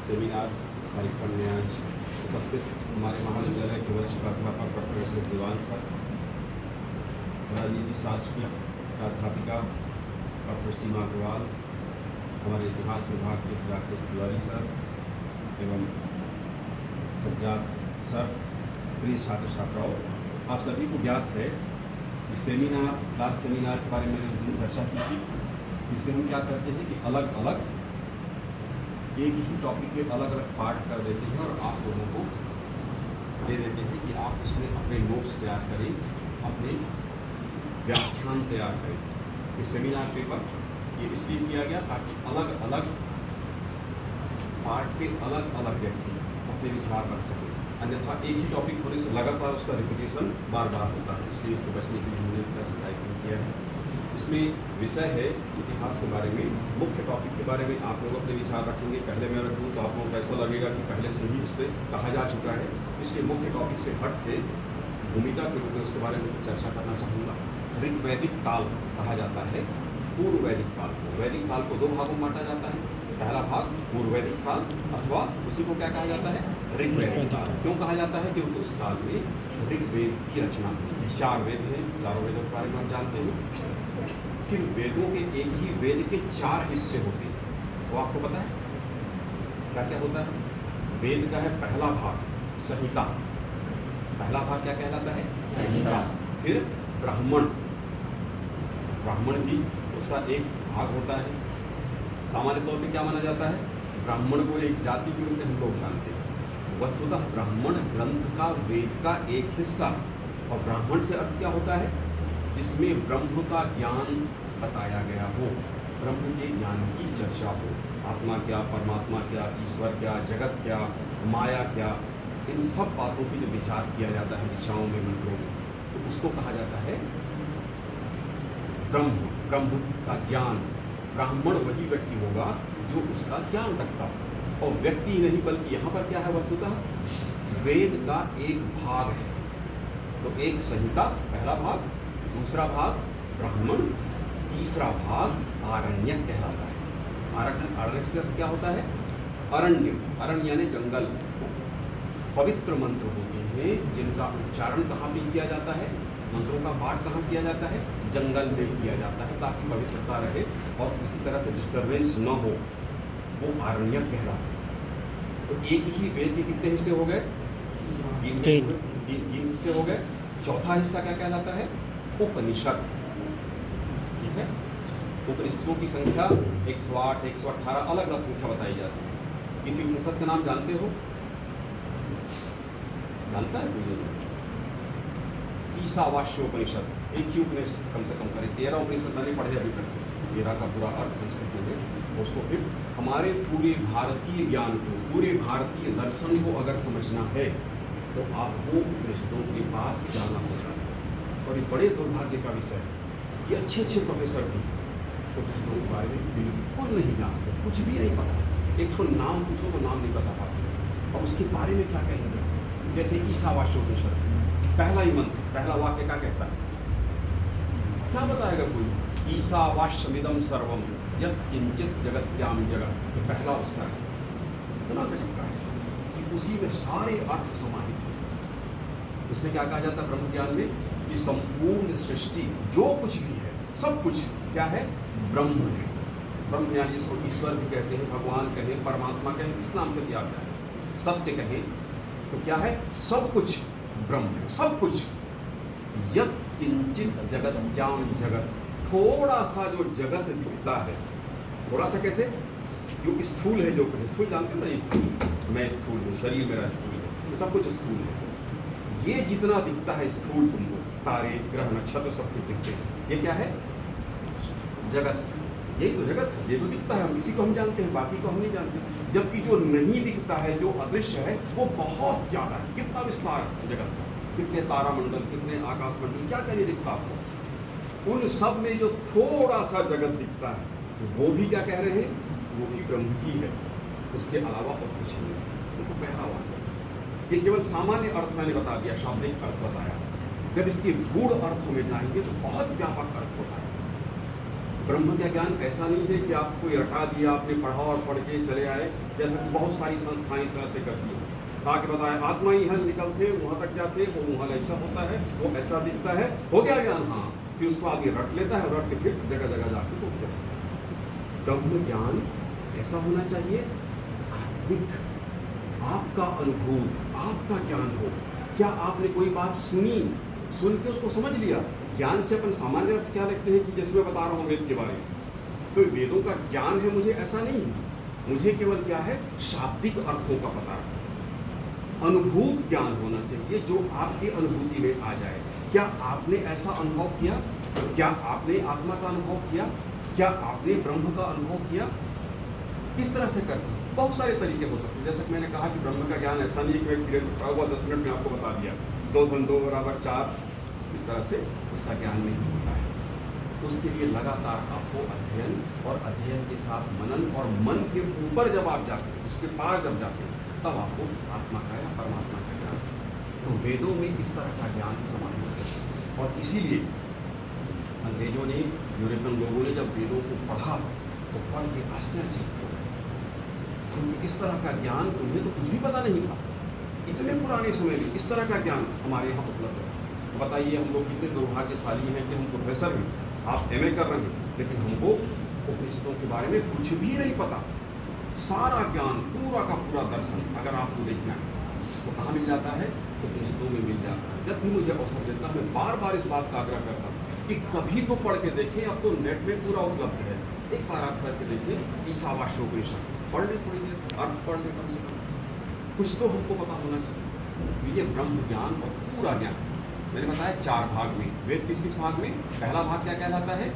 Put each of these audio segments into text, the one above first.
Seminar कार्यक्रम में आज उपस्थित हमारे महाविद्यालय के वरिष्ठ प्राध्यापक डॉक्टर एस एस दीवान सर, राजनीति शास्त्र की प्राध्यापिका डॉक्टर सीमा अग्रवाल, हमारे इतिहास विभाग के राकेश तिवारी सर एवं सज्जाद सर, प्रिय छात्र छात्राओं, आप सभी को ज्ञात है कि लास्ट सेमिनार के बारे में मैंने चर्चा की थी। इसमें हम क्या करते हैं कि अलग अलग एक ही टॉपिक के अलग अलग पार्ट कर देते हैं और आप लोगों को दे देते हैं कि आप उसमें अपने नोट्स तैयार करें, अपने व्याख्यान तैयार करें। ये सेमिनार पेपर ये इसलिए किया गया ताकि अलग अलग पार्ट के अलग अलग व्यक्ति अपने विचार रख सकें, अन्यथा एक ही टॉपिक होने से लगातार उसका रिपीटेशन बार बार होता है। इसलिए इससे बचने के लिए हमने इस तरह से टाइपिंग किया है। इसमें विषय है इतिहास के बारे में, मुख्य टॉपिक के बारे में आप लोग अपने विचार रखेंगे। पहले मैं रखूँ तो आप लोगों को ऐसा लगेगा कि पहले से ही उस पर कहा जा चुका है, इसलिए मुख्य टॉपिक से हट के भूमिका के रूप में उसके बारे में चर्चा करना चाहूँगा। ऋग्वैदिक काल कहा जाता है पूर्व वैदिक काल को। वैदिक काल को दो भागों में बांटा जाता है। पहला भाग पूर्व वैदिक काल अथवा उसी को क्या कहा जाता है, ऋग्वैदिक काल। क्यों कहा जाता है? क्योंकि उस काल में ऋग्वेद की रचना हुई। 4 वेद हैं, चारों वेदों के बारे में हम जानते हैं। फिर वेदों के एक ही वेद के 4 हिस्से होते हैं, वो आपको पता है क्या क्या होता है? वेद का है पहला भाग संहिता, पहला भाग क्या कहलाता है? संहिता। फिर ब्राह्मण, ब्राह्मण भी उसका एक भाग होता है। सामान्य तौर पे क्या माना जाता है? ब्राह्मण को एक जाति के रूप में हम लोग जानते हैं। वस्तुतः ब्राह्मण ग्रंथ का, वेद का एक हिस्सा। और ब्राह्मण से अर्थ क्या होता है? जिसमें ब्रह्म का ज्ञान बताया गया हो, ब्रह्म के ज्ञान की चर्चा हो। आत्मा क्या, परमात्मा क्या, ईश्वर क्या, जगत क्या, माया क्या, इन सब बातों की जो विचार किया जाता है ऋचाओं में, मंत्रों में, तो उसको कहा जाता है ब्रह्म। ब्रह्म का ज्ञान। ब्राह्मण वही व्यक्ति होगा जो उसका ज्ञान रखता हो। और व्यक्ति ही नहीं बल्कि यहाँ पर क्या है, वस्तुतः वेद का एक भाग है। तो एक संहिता पहला भाग, दूसरा भाग ब्राह्मण, तीसरा भाग आरण्यक कहलाता है। आरण्यक से क्या होता है? अरण्य। अरण्य यानी जंगल। पवित्र मंत्र होते हैं जिनका उच्चारण कहाँ पे किया जाता है? मंत्रों का पाठ कहाँ किया जाता है? जंगल में किया जाता है, ताकि पवित्रता रहे और किसी तरह से डिस्टर्बेंस न हो। वो आरण्यक कहलाता है। तो एक ही वेद के कितने हिस्से हो गए? 3 हिस्से हो गए। चौथा हिस्सा क्या कहलाता है? उपनिषद। ठीक है, उपनिषदों की संख्या 108, 118 अलग अलग संख्या बताई जाती है। किसी उपनिषद का नाम जानते हो? जानता है कोई? ईशावास्योपनिषद, एक ही उपनिषद कम से कम करें। 13 उपनिषद मैंने पढ़े अभी तक से। 13 का पूरा अर्थ संस्कृत में है। उसको फिर हमारे पूरे भारतीय ज्ञान को, पूरे भारतीय दर्शन को अगर समझना है तो आपको उपनिषदों के पास जाना होगा। और ये बड़े दुर्भाग्य का विषय है कि अच्छे अच्छे प्रोफेसर भी उपनिषदों के बारे में बिल्कुल नहीं जानते, कुछ भी नहीं पता। एक तो नाम पूछो तो नाम नहीं पता पाते, और उसके बारे में क्या कहेंगे? जैसे ईशावास्योपनिषद, पहला ही मंत्र, पहला वाक्य क्या कहता है? क्या बताएगा कोई? ईशावास्यमिदं सर्वम यत् किंचित जगत्याम जगत। तो पहला उसका है। इतना गजब का है कि उसी में सारे अर्थ समाहित हैं। उसमें क्या कहा जाता है ब्रह्म ज्ञान में? कि संपूर्ण सृष्टि जो कुछ भी है, सब कुछ क्या है? ब्रह्म है। ब्रह्म यानी इसको ईश्वर भी कहते हैं, भगवान कहें, परमात्मा कहें, किस नाम से भी आता है, सत्य कहें, तो क्या है? सब कुछ ब्रह्म है, सब कुछ। यत् किंचित जगत्याम जगत, थोड़ा सा जो जगत दिखता है, थोड़ा सा कैसे? जो स्थूल है, जो कुछ स्थूल जानते हो ना, स्थूल, मैं स्थूल हूँ, शरीर मेरा स्थूल है, तो सब कुछ स्थूल है। ये जितना दिखता है स्थूल तुमको, तारे, ग्रह, नक्षत्र सब कुछ दिखते हैं, ये क्या है? जगत। यही तो जगत है, ये तो दिखता है, हम इसी को हम जानते हैं, बाकी को हम नहीं जानते। जबकि जो नहीं दिखता है, जो अदृश्य है, वो बहुत ज़्यादा है। कितना विस्तार जगत का, कितने तारामंडल, कितने आकाश मंडल, क्या क्या नहीं दिखता आपको। उन सब में जो थोड़ा सा जगत दिखता है, वो भी क्या कह रहे हैं? वो भी ब्रह्म ही है, उसके अलावा और कुछ नहीं है। देखो पहला वाक्य, ये केवल सामान्य अर्थ मैंने बता दिया, शाब्दिक अर्थ बताया। जब इसके गूढ़ अर्थों में जाएंगे तो बहुत व्यापक अर्थ होता है। ब्रह्म का ज्ञान ऐसा नहीं है कि आपको रटा दिया, आपने पढ़ा और पढ़ के चले आए, जैसा कि बहुत सारी संस्थाएं इस तरह से करती हैं। ताकि बताए आत्मा यहाँ निकलते वहाँ तक जाते, वो वहाँ ऐसा होता है, वो ऐसा दिखता है, हो गया ज्ञान। हाँ, फिर उसको आगे रट लेता है, रट के फिर जगह जगह जाके तो जाता है। ब्रह्म ज्ञान ऐसा होना चाहिए आत्मिक, आपका अनुभव, आपका ज्ञान हो। क्या आपने कोई बात सुनी, सुन के उसको समझ लिया? ज्ञान से अपन सामान्य अर्थ क्या रखते हैं कि जैसे मैं बता रहा हूँ वेद के बारे में, तो वेदों का ज्ञान है मुझे, ऐसा नहीं है। मुझे केवल क्या है, शाब्दिक अर्थों का पता है। अनुभूत ज्ञान होना चाहिए जो आपकी अनुभूति में आ जाए। क्या आपने ऐसा अनुभव किया? क्या आपने आत्मा का अनुभव किया? क्या आपने ब्रह्म का अनुभव किया? किस तरह से करते हैं? बहुत सारे तरीके हो सकते हैं। जैसा कि मैंने कहा कि ब्रह्म का ज्ञान ऐसा नहीं है कि मैं पीरियड में खड़ा हुआ 10 मिनट में आपको बता दिया 2 × 2 = 4, इस तरह से उसका ज्ञान नहीं होता है। उसके लिए लगातार आपको अध्ययन, और अध्ययन के साथ मनन, और मन के ऊपर जब आप जाते हैं, उसके पार जब जाते हैं, तब आपको आत्मा का या परमात्मा का ज्ञान। तो वेदों में इस तरह का ज्ञान समाहित है, और इसीलिए अंग्रेजों ने, यूरोपियन लोगों ने जब वेदों को पढ़ा तो पढ़ के आश्चर्यचकित हो गए, क्योंकि इस तरह का ज्ञान उन्हें तो कुछ भी पता नहीं था। इतने पुराने समय में इस तरह का ज्ञान हमारे यहाँ उपलब्ध है। बताइए हम लोग कितने दुर्भाग्यशाली हैं कि हम प्रोफेसर हैं, आप MA कर रहे हैं, लेकिन हमको उपनिषदों के बारे में कुछ भी नहीं पता। सारा ज्ञान, पूरा का पूरा दर्शन अगर आपको देखना है तो कहाँ मिल जाता है? उपनिषदों में मिल जाता है। जब भी मुझे अवसर देता है, मैं बार बार इस बात का आग्रह करता हूँ कि कभी तो पढ़ के देखें। अब तो नेट में पूरा उपलब्ध है, एक बार आप पढ़ के देखें। ईशावास्योपनिषद पढ़ ले, थोड़ी देर अर्थ पढ़ ले, कम से कम कुछ तो हमको पता होना चाहिए। ये ब्रह्म ज्ञान और पूरा ज्ञान मैंने बताया 4 भाग में। वेद किस किस भाग में? पहला भाग क्या कहलाता है?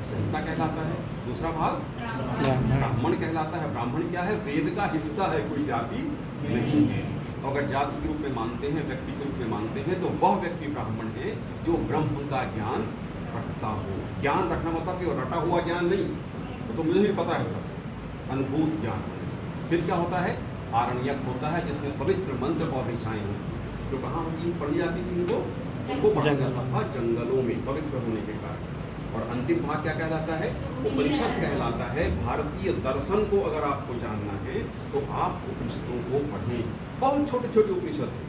संहिता कहलाता है। दूसरा भाग ब्राह्मण कहलाता है। ब्राह्मण क्या है? वेद का हिस्सा है, कोई जाति नहीं है। अगर जाति के रूप में मानते हैं, व्यक्ति के रूप में मानते हैं, तो वह व्यक्ति ब्राह्मण है जो ब्रह्म का ज्ञान रखता हो। ज्ञान रखना मतलब कि रटा हुआ ज्ञान नहीं, तो मुझे भी पता है सब, अनुभूत ज्ञान। फिर क्या होता है? आरण्यक होता है, जिसमें पवित्र मंत्र और ऋचाएँ होती हैं, जो कहाँ होती पढ़ी जाती थी, उनको पढ़ा जाता था जंगलों में, पवित्र होने के कारण। और अंतिम भाग क्या कहलाता है? उपनिषद कहलाता है। भारतीय दर्शन को अगर आपको जानना है तो आप उपनिषदों को पढ़ें। बहुत छोटे छोटे उपनिषद हैं,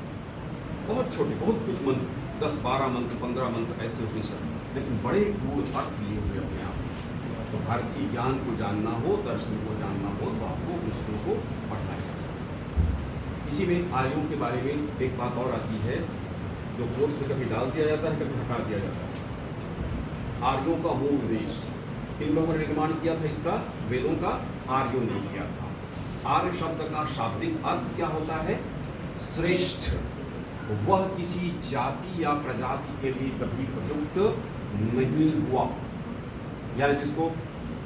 बहुत छोटे, बहुत कुछ मंत्र, 10, 12 मंत्र, 15 मंत्र ऐसे उपनिषद, लेकिन बड़े गूढ़ अर्थ लिए हुए अपने आप। तो भारतीय ज्ञान को जानना हो, दर्शन को जानना हो, तो आपको उपनिषदों को पढ़ना चाहिए। इसी में आर्यों के बारे में एक बात और आती है, जो कोर्स में कभी डाल दिया जाता है, कभी हटा दिया जाता है। आर्यों का मूल देश इन लोगों ने निर्माण किया था, इसका वेदों का आर्यों ने किया था। आर्य शब्द का शाब्दिक अर्थ क्या होता है? श्रेष्ठ। वह किसी जाति या प्रजाति के लिए कभी प्रयुक्त नहीं हुआ। यानी जिसको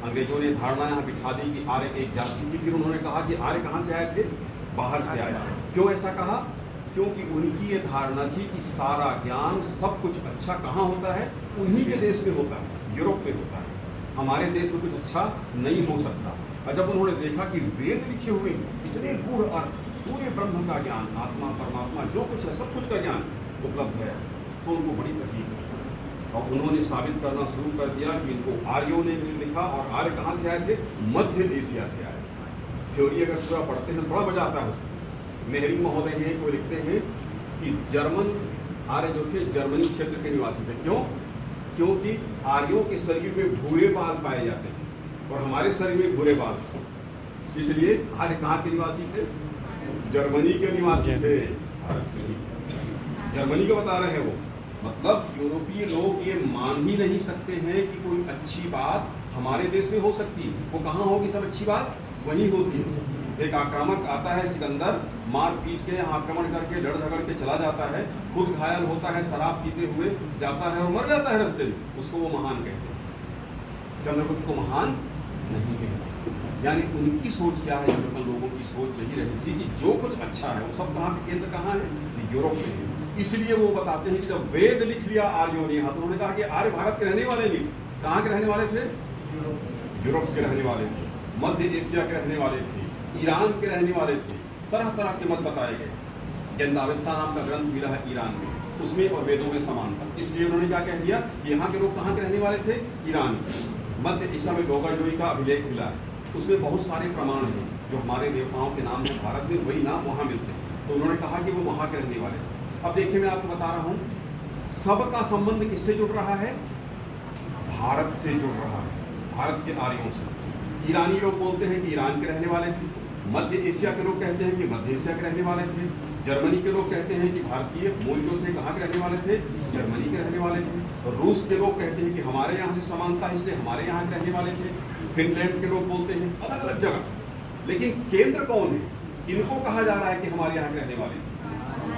अंग्रेजों ने धारणा यहाँ बिठा दी कि आर्य एक जाति थी, फिर उन्होंने कहा कि आर्य कहाँ से आए थे? बाहर से आए। क्यों ऐसा कहा? क्योंकि उनकी ये धारणा थी कि सारा ज्ञान, सब कुछ अच्छा कहाँ होता है? उन्हीं के देश में होता है, यूरोप में होता है। हमारे देश में कुछ अच्छा नहीं हो सकता। और जब उन्होंने देखा कि वेद लिखे हुए इतने गूढ़ अर्थ, पूरे ब्रह्म का ज्ञान, आत्मा परमात्मा जो कुछ है, सब कुछ का ज्ञान उपलब्ध है, तो उनको बड़ी तकलीफ हुई। और उन्होंने साबित करना शुरू कर दिया कि इनको आर्यों ने लिखा। और आर्य कहाँ से आए थे? मध्य एशिया से आए। थ्योरी अगर पूरा पढ़ते हैं बड़ा मजा आता है उसमें। मेहरी महोदय हैं, वो लिखते हैं कि जर्मन आर्य जो थे जर्मनी क्षेत्र के निवासी थे। क्यों? क्योंकि आर्यों के शरीर में भूरे बाल पाए जाते थे और हमारे शरीर में भूरे बाल थे, इसलिए आर्य कहाँ के निवासी थे? जर्मनी के निवासी थे। जर्मनी को बता रहे हैं वो। मतलब यूरोपीय लोग ये मान ही नहीं सकते हैं कि कोई अच्छी बात हमारे देश में हो सकती है। वो कहाँ होगी सब अच्छी बात? वहीं होती है। एक आक्रामक आता है सिकंदर, मार पीट के आक्रमण करके लड़ झगड़ के चला जाता है, खुद घायल होता है, शराब पीते हुए जाता है और मर जाता है रास्ते में, उसको वो महान कहते हैं। चंद्रगुप्त को महान नहीं कहते। यानी उनकी सोच क्या है? यूरोपियन लोगों की सोच यही रही थी कि जो कुछ अच्छा है वो सब वहाँ का केंद्र कहाँ है? यूरोप में है। इसलिए वो बताते हैं कि जब वेद लिख लिया आर्यों ने, तो उन्होंने कहा कि आर्य भारत के रहने वाले नहीं, कहाँ के रहने वाले थे? यूरोप के रहने वाले थे, मध्य एशिया के रहने वाले थे, ईरान के रहने वाले थे। तरह तरह के मत बताए गए। गेंदाविस्ता नाम का ग्रंथ मिला है ईरान में, उसमें और वेदों में समानता। इसलिए उन्होंने क्या कह दिया कि यहाँ के लोग कहाँ के रहने वाले थे? ईरान के। मध्य एशिया में लोगाजोई का अभिलेख मिला है, उसमें बहुत सारे प्रमाण हैं जो हमारे देवताओं के नाम है भारत में वही नाम वहाँ मिलते हैं। तो उन्होंने कहा कि वो वहाँ के रहने वाले। अब देखिए मैं आपको बता रहा हूँ, सबका संबंध किससे जुड़ रहा है? भारत से जुड़ रहा है, भारत के आर्यों से। ईरानी लोग बोलते हैं कि ईरान के रहने वाले थे, मध्य एशिया के लोग कहते हैं कि मध्य एशिया के रहने वाले थे, जर्मनी के लोग कहते हैं कि भारतीय मूल जो थे कहाँ के रहने वाले थे? जर्मनी के रहने वाले थे। और रूस के लोग कहते हैं कि हमारे यहाँ से समानता है इसलिए हमारे यहाँ के रहने वाले थे। फिनलैंड के लोग बोलते हैं, अलग अलग जगह, लेकिन केंद्र कौन है? किनको कहा जा रहा है कि हमारे यहाँ के रहने वाले?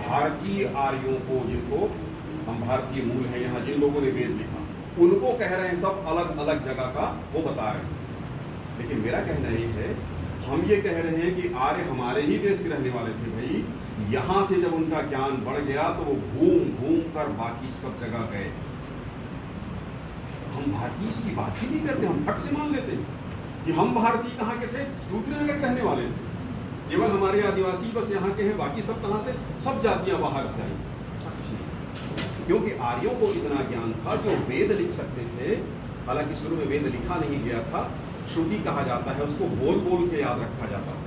भारतीय आर्यों को, जिनको हम भारतीय मूल हैं, यहाँ जिन लोगों ने वेद लिखा उनको कह रहे हैं, सब अलग अलग जगह का वो बता रहे हैं। लेकिन मेरा कहना ये है, हम ये कह रहे हैं कि आर्य हमारे ही देश के रहने वाले थे भाई। यहाँ से जब उनका ज्ञान बढ़ गया तो वो घूम घूम कर बाकी सब जगह गए। हम भारतीय इसकी बात ही नहीं करते, हम फट से मान लेते हैं कि हम भारतीय कहाँ के थे? दूसरी जगह के रहने वाले थे। केवल हमारे आदिवासी बस यहाँ के हैं, बाकी सब कहाँ से? सब जातियाँ बाहर से आई। ऐसा कुछ नहीं, क्योंकि आर्यों को इतना ज्ञान था जो वेद लिख सकते थे। हालांकि शुरू में वेद लिखा नहीं गया था, श्रुति कहा जाता है, उसको बोल बोल के याद रखा जाता था।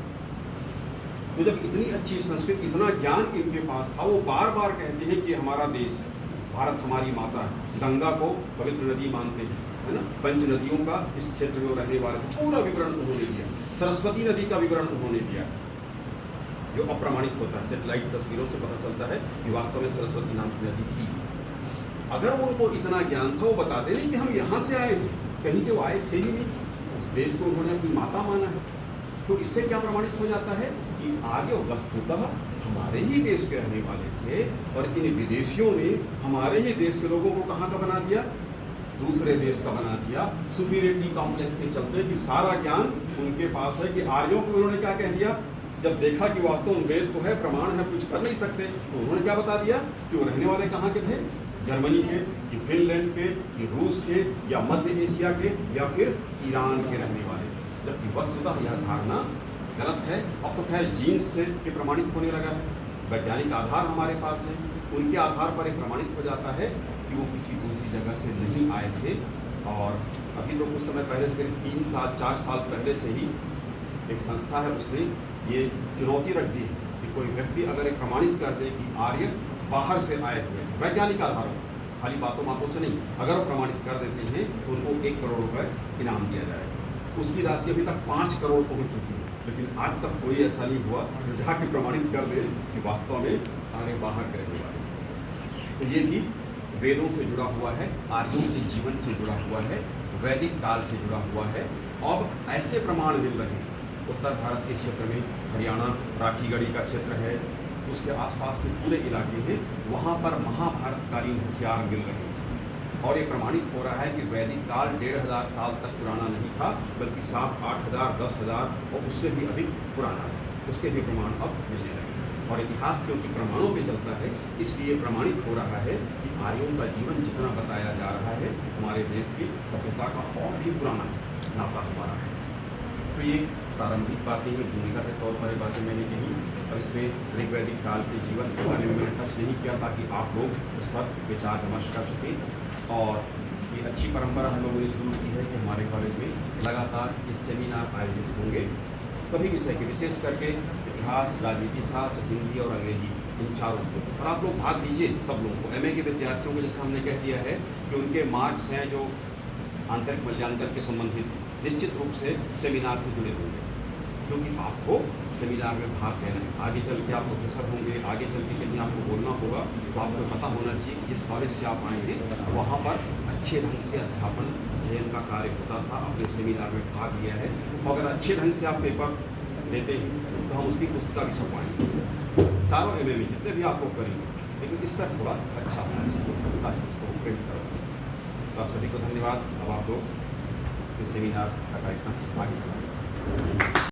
तो जब इतनी अच्छी संस्कृत, इतना ज्ञान इनके पास था, वो बार बार कहते हैं कि हमारा देश है, भारत हमारी माता है। गंगा को पवित्र नदी मानते हैं, है ना। पंच नदियों का इस क्षेत्र में वो रहने वाले, पूरा विवरण उन्होंने दिया। सरस्वती नदी का विवरण उन्होंने दिया, जो अप्रमाणित होता है। सेटेलाइट तस्वीरों से पता चलता है कि वास्तव में सरस्वती नाम की नदी थी। अगर उनको इतना ज्ञान था, वो बताते नहीं कि हम यहाँ से आए हैं, कहीं से वो आए थे ही नहीं। उस देश को उन्होंने अपनी माता माना है। तो इससे क्या प्रमाणित हो जाता है कि आर्य वस्तुतः हमारे ही देश के रहने वाले थे, और इन विदेशियों ने हमारे ही देश के लोगों को कहाँ का बना दिया? दूसरे देश का बना दिया। सुपीरियरिटी कॉम्प्लेक्स के चलते कि सारा ज्ञान उनके पास है। कि आर्यों को उन्होंने क्या कह दिया? जब देखा कि वास्तव में वेद तो है, प्रमाण है, कुछ कर नहीं सकते, तो उन्होंने क्या बता दिया कि वो रहने वाले कहाँ के थे? जर्मनी के, कि फिनलैंड के, कि रूस के, या मध्य एशिया के, या फिर ईरान के रहने वाले। जबकि वस्तुतः यह धारणा गलत है। अब तो खैर जीन्स से ये प्रमाणित होने लगा है, वैज्ञानिक आधार हमारे पास है, उनके आधार पर ये प्रमाणित हो जाता है कि वो किसी दूसरी जगह से नहीं आए थे। और अभी तो कुछ समय पहले, करीब 3 साल 4 साल पहले से ही एक संस्था है, उसने ये चुनौती रख दी कि कोई व्यक्ति अगर एक प्रमाणित कर दे कि आर्य बाहर से आए हुए थे, वैज्ञानिक आधारों, खाली बातों बातों से नहीं, अगर वो प्रमाणित कर देते हैं तो उनको 1 करोड़ रुपए इनाम दिया जाएगा। उसकी राशि अभी तक 5 करोड़ पहुंच चुकी है, लेकिन आज तक कोई ऐसा नहीं हुआ जो जाके प्रमाणित कर दे कि वास्तव में आर्य बाहर के रहने वाले। तो ये भी वेदों से जुड़ा हुआ है, आर्यों के जीवन से जुड़ा हुआ है, वैदिक काल से जुड़ा हुआ है। अब ऐसे प्रमाण मिल रहे हैं उत्तर भारत के क्षेत्र में, हरियाणा राखीगढ़ी का क्षेत्र है, उसके आसपास के पूरे इलाके हैं, वहाँ पर महाभारतकालीन हथियार मिल रहे हैं। और ये प्रमाणित हो रहा है कि वैदिक काल 1500 साल तक पुराना नहीं था, बल्कि 7-8 हज़ार 10 हज़ार और उससे भी अधिक पुराना है। उसके भी प्रमाण अब मिलने लगे हैं। और इतिहास क्योंकि प्रमाणों पे चलता है, इसलिए प्रमाणित हो रहा है कि आर्यों का जीवन जितना बताया जा रहा है, हमारे देश की सभ्यता का और भी पुराना नाता हमारा है। तो ये प्रारंभिक बातें हैं, भूमिका के तौर पर ये बातें मैंने कही। और इसमें ऋग्वैदिक काल के जीवन के बारे में मैंने टच नहीं किया, ताकि आप लोग उस पर विचार विमर्श कर सकें। और ये अच्छी परंपरा हम लोगों ने शुरू की है कि हमारे कॉलेज में लगातार ये सेमिनार आयोजित होंगे सभी विषय के, विशेष करके इतिहास, राजनीति शास्त्र, हिंदी और अंग्रेजी, इन चारों को। और आप लोग भाग दीजिए, सब लोगों को। MA के विद्यार्थियों को जैसे हमने कह दिया है कि उनके मार्क्स हैं जो आंतरिक मूल्यांकन के संबंधित निश्चित रूप से सेमिनार से जुड़े होंगे, क्योंकि आपको सेमिनार में भाग लेना है। आगे चल के आप प्रोफेसर होंगे, आगे चल के कहीं आपको बोलना होगा, तो आपको पता होना चाहिए कि जिस कॉलेज से आप आएंगे वहाँ पर अच्छे ढंग से अध्यापन अध्ययन का कार्य होता था। आपने सेमिनार में भाग लिया है, तो अगर अच्छे ढंग से आप पेपर देते हैं तो हम उसकी पुस्तिका भी छपवाएंगे। चारों MA में जितने भी आप लोग करेंगे, लेकिन इस तरह थोड़ा अच्छा होना चाहिए ताकि उसको प्रिंट कर सकें। तो आप सभी को धन्यवाद। अब आप लोग सेमिनार का कार्यक्रम आगे चलाएंगे।